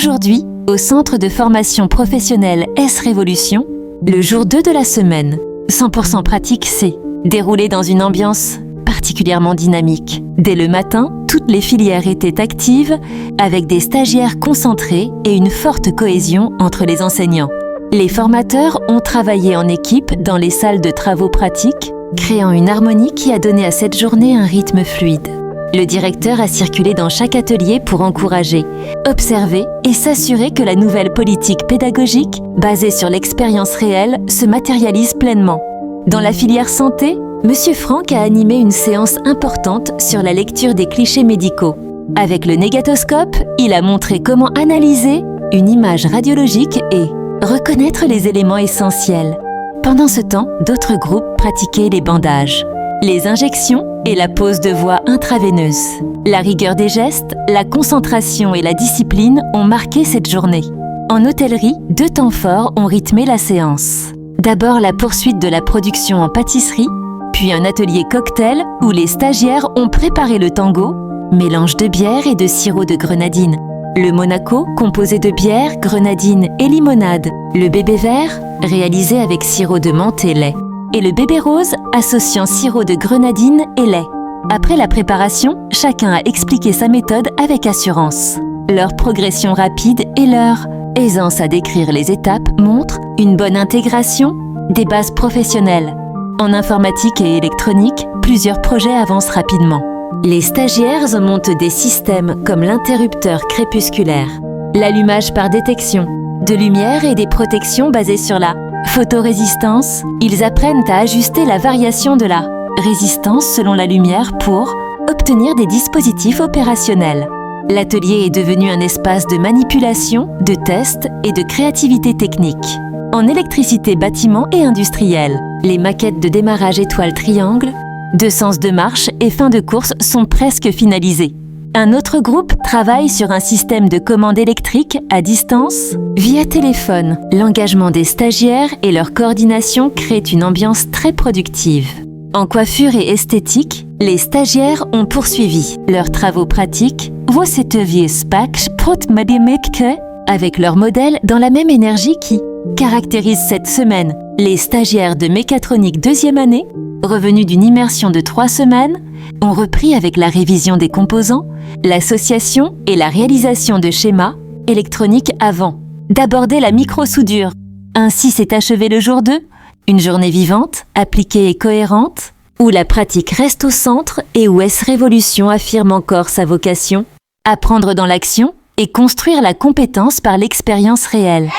Aujourd'hui, au Centre de formation professionnelle S-Révolution, le jour 2 de la semaine, 100% pratique C, déroulé dans une ambiance particulièrement dynamique. Dès le matin, toutes les filières étaient actives, avec des stagiaires concentrés et une forte cohésion entre les enseignants. Les formateurs ont travaillé en équipe dans les salles de travaux pratiques, créant une harmonie qui a donné à cette journée un rythme fluide. Le directeur a circulé dans chaque atelier pour encourager, observer et s'assurer que la nouvelle politique pédagogique, basée sur l'expérience réelle, se matérialise pleinement. Dans la filière santé, Monsieur Franck a animé une séance importante sur la lecture des clichés médicaux. Avec le négatoscope, il a montré comment analyser une image radiologique et reconnaître les éléments essentiels. Pendant ce temps, d'autres groupes pratiquaient les bandages, les injections et la pose de voix intraveineuse. La rigueur des gestes, la concentration et la discipline ont marqué cette journée. En hôtellerie, 2 temps forts ont rythmé la séance. D'abord la poursuite de la production en pâtisserie, puis un atelier cocktail où les stagiaires ont préparé le tango, mélange de bière et de sirop de grenadine. Le Monaco, composé de bière, grenadine et limonade. Le bébé vert, réalisé avec sirop de menthe et lait. Et le bébé rose, associant sirop de grenadine et lait. Après la préparation, chacun a expliqué sa méthode avec assurance. Leur progression rapide et leur aisance à décrire les étapes montrent une bonne intégration des bases professionnelles. En informatique et électronique, plusieurs projets avancent rapidement. Les stagiaires montent des systèmes comme l'interrupteur crépusculaire, l'allumage par détection, de lumière et des protections basées sur la photorésistance. Ils apprennent à ajuster la variation de la résistance selon la lumière pour obtenir des dispositifs opérationnels. L'atelier est devenu un espace de manipulation, de test et de créativité technique. En électricité bâtiment et industriel, les maquettes de démarrage étoile triangle, de sens de marche et fin de course sont presque finalisées. Un autre groupe travaille sur un système de commande électrique à distance via téléphone. L'engagement des stagiaires et leur coordination créent une ambiance très productive. En coiffure et esthétique, les stagiaires ont poursuivi leurs travaux pratiques avec leur modèle dans la même énergie qui caractérise cette semaine les stagiaires de mécatronique 2e année, revenus d'une immersion de 3 semaines, ont repris avec la révision des composants, l'association et la réalisation de schémas électroniques avant d'aborder la micro-soudure. Ainsi s'est achevé le jour 2, une journée vivante, appliquée et cohérente, où la pratique reste au centre et où S-Révolution affirme encore sa vocation, apprendre dans l'action et construire la compétence par l'expérience réelle.